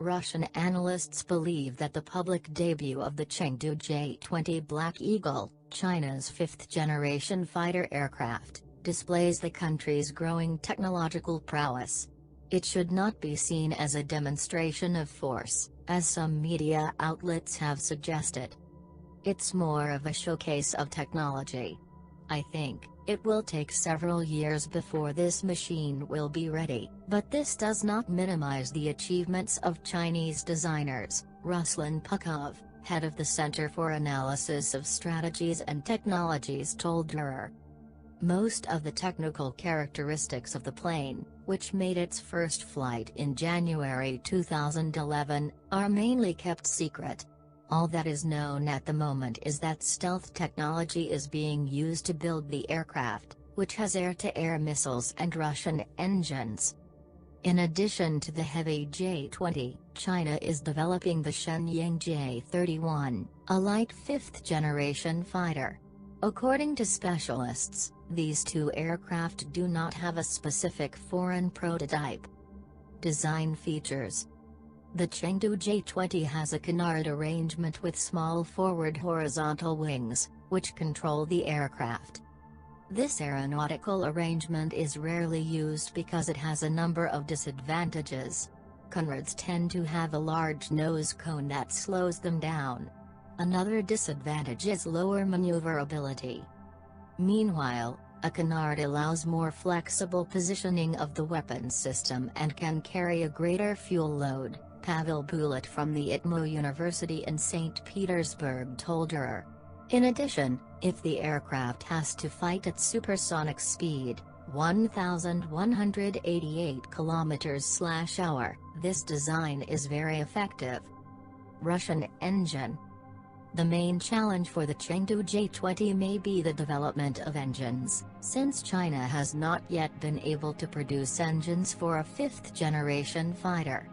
Russian analysts believe that the public debut of the Chengdu J-20 Black Eagle, China's fifth-generation fighter aircraft, displays the country's growing technological prowess. It should not be seen as a demonstration of force, as some media outlets have suggested. It's more of a showcase of technology. I think it will take several years before this machine will be ready, but this does not minimize the achievements of Chinese designers, Ruslan Pukov, head of the Center for Analysis of Strategies and Technologies, told Durer. Most of the technical characteristics of the plane, which made its first flight in January 2011, are mainly kept secret. All that is known at the moment is that stealth technology is being used to build the aircraft, which has air-to-air missiles and Russian engines. In addition to the heavy J-20, China is developing the Shenyang J-31, a light fifth-generation fighter. According to specialists, these two aircraft do not have a specific foreign prototype. Design features. The Chengdu J-20 has a canard arrangement with small forward horizontal wings, which control the aircraft. This aeronautical arrangement is rarely used because it has a number of disadvantages. Canards tend to have a large nose cone that slows them down. Another disadvantage is lower maneuverability. Meanwhile, a canard allows more flexible positioning of the weapons system and can carry a greater fuel load, Pavel Bulat from the ITMO University in St. Petersburg told her. In addition, if the aircraft has to fight at supersonic speed, 1,188 km/h, this design is very effective. Russian engine. The main challenge for the Chengdu J-20 may be the development of engines, since China has not yet been able to produce engines for a fifth-generation fighter.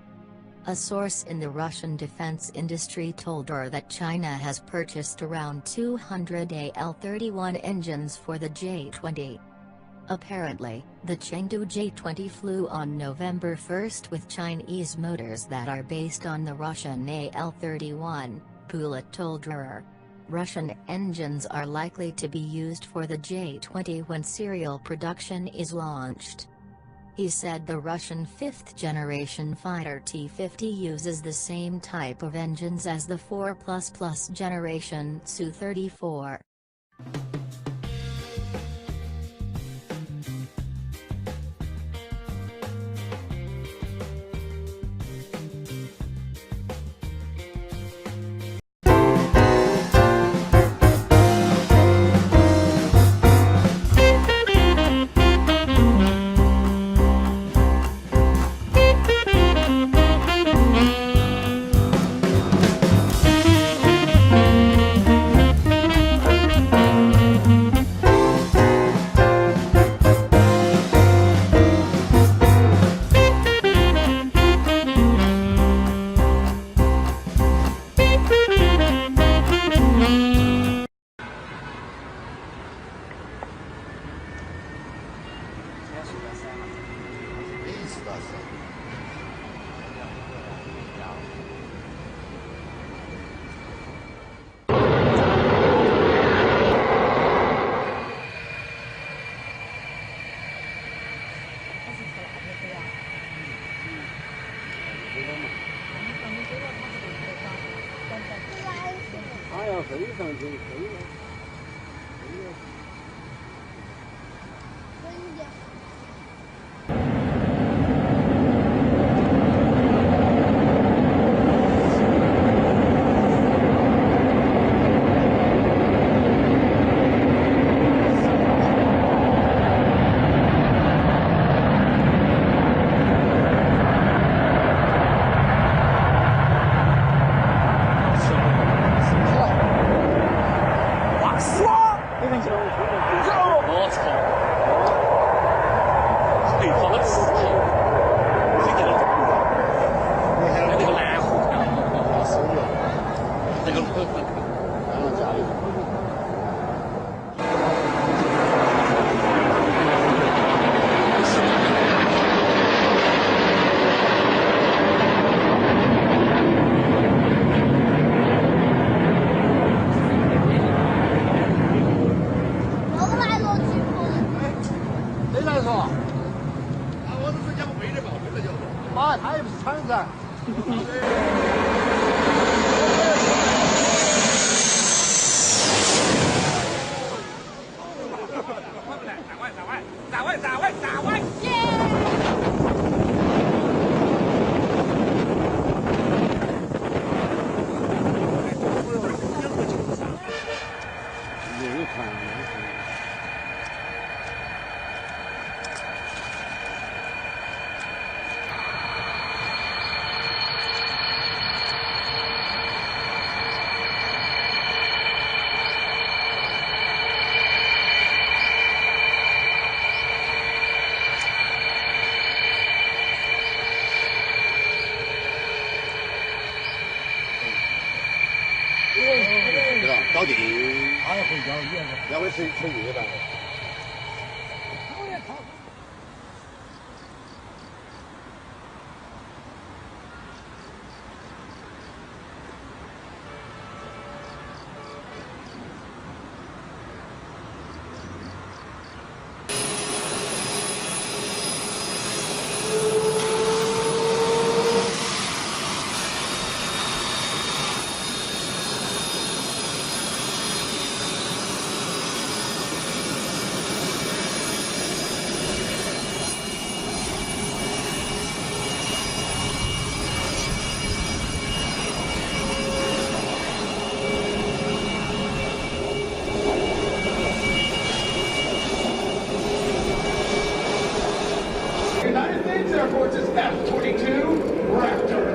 A source in the Russian defense industry told her that China has purchased around 200 AL-31 engines for the J-20. Apparently, the Chengdu J-20 flew on November 1 with Chinese motors that are based on the Russian AL-31, Bulat told her. Russian engines are likely to be used for the J-20 when serial production is launched. He said the Russian fifth-generation fighter T-50 uses the same type of engines as the 4++ generation Su-34. 妈呀，他也不是厂子。到底他也会教，要不吃鱼的。United States Air Force's F-22 Raptor.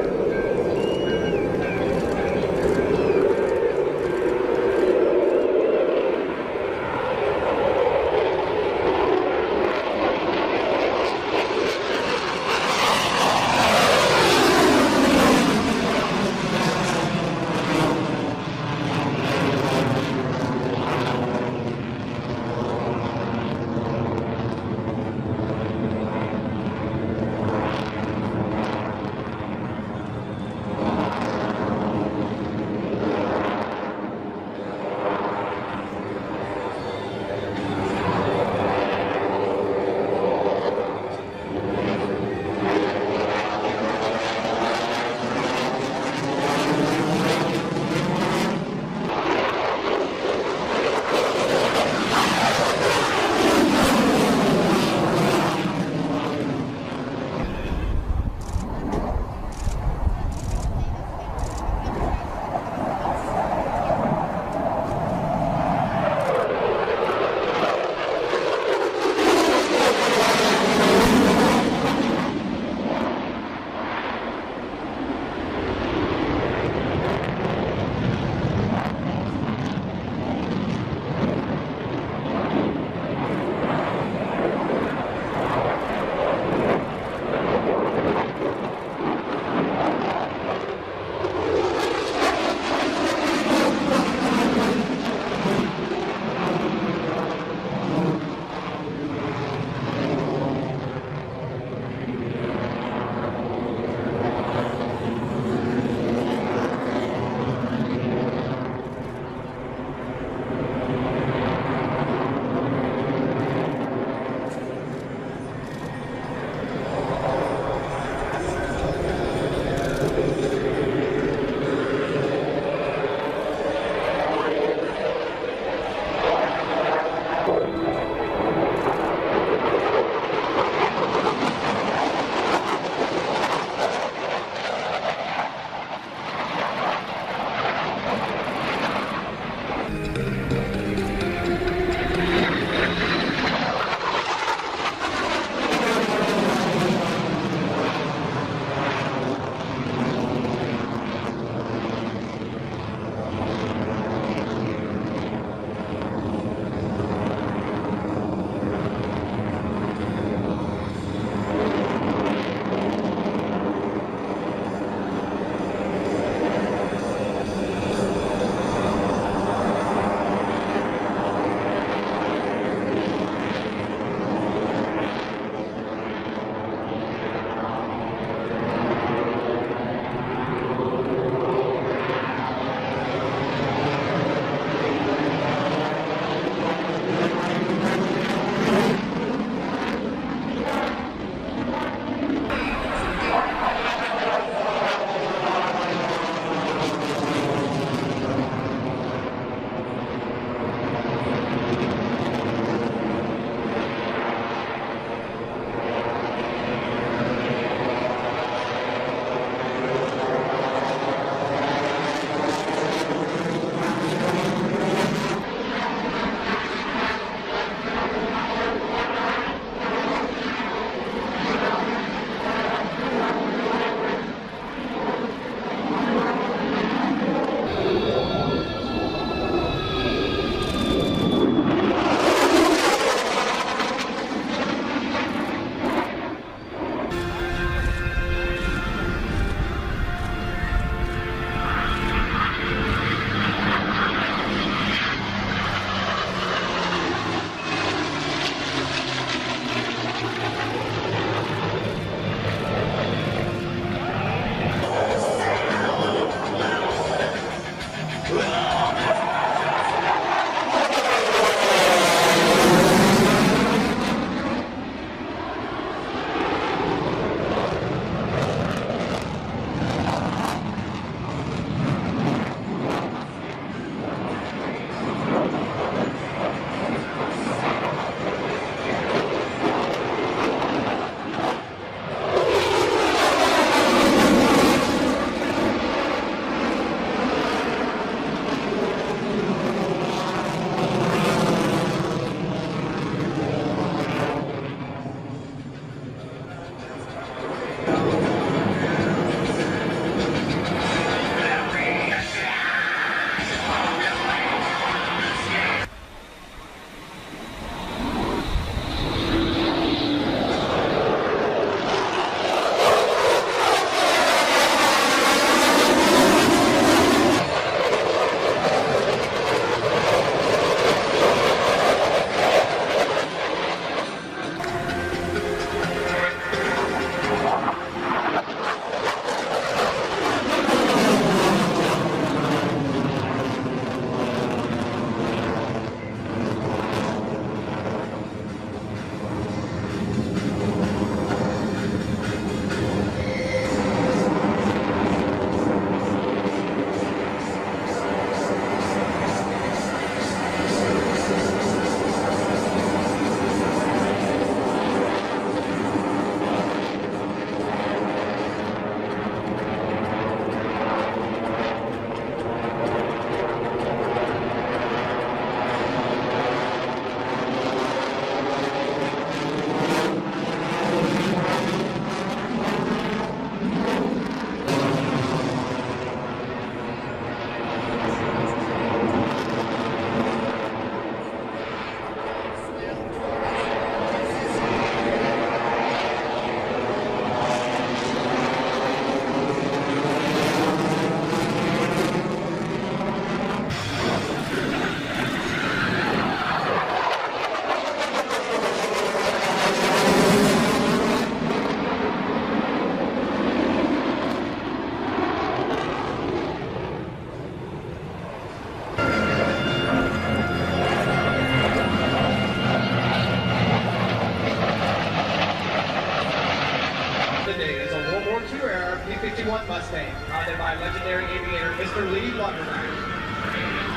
today is a World War II era P-51 Mustang, piloted by legendary aviator Mr. Lee Wonderland.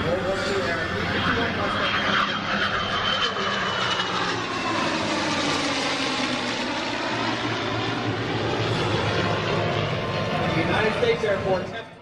World War II era P-51 Mustang. United States Air Force.